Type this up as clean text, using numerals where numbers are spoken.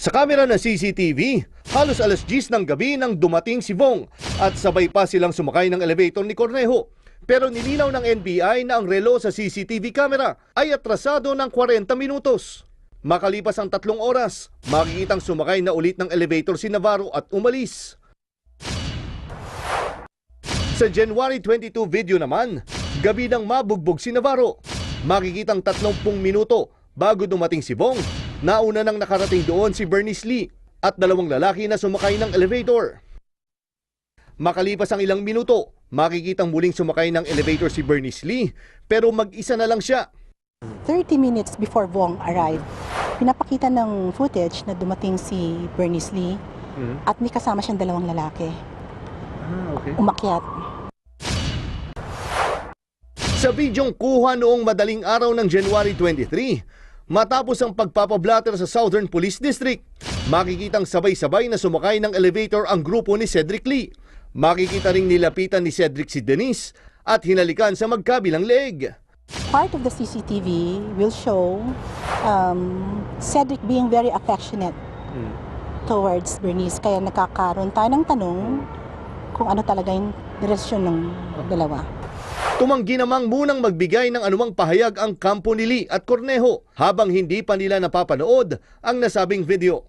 Sa kamera ng CCTV, halos alas 10 ng gabi nang dumating si Vong at sabay pa silang sumakay ng elevator ni Cornejo. Pero nilinaw ng NBI na ang relo sa CCTV camera ay atrasado ng 40 minutos. Makalipas ang 3 oras, makikitang sumakay na ulit ng elevator si Navarro at umalis. Sa January 22 video naman, gabi nang mabugbog si Navarro. Makikitang 30 minuto bago dumating si Vong. Nauna nang nakarating doon si Bernice Lee at 2 lalaki na sumakay ng elevator. Makalipas ang ilang minuto, makikitang muling sumakay ng elevator si Bernice Lee pero mag-isa na lang siya. 30 minutes before Vong arrived, pinapakita ng footage na dumating si Bernice Lee at may kasama siyang 2 lalaki. Okay. Umakyat. Sa bidyong kuha noong madaling araw ng January 23, matapos ang pagpapablatter sa Southern Police District, makikitang sabay-sabay na sumakay ng elevator ang grupo ni Cedric Lee. Makikita ring nilapitan ni Cedric si Denise at hinalikan sa magkabilang leeg. Part of the CCTV will show Cedric being very affectionate towards Bernice. Kaya nakakaroon tayo ng tanong kung ano talaga yung relasyon ng dalawa. Tumanggi namang munang magbigay ng anumang pahayag ang kampo ni Lee at Cornejo habang hindi pa nila napapanood ang nasabing video.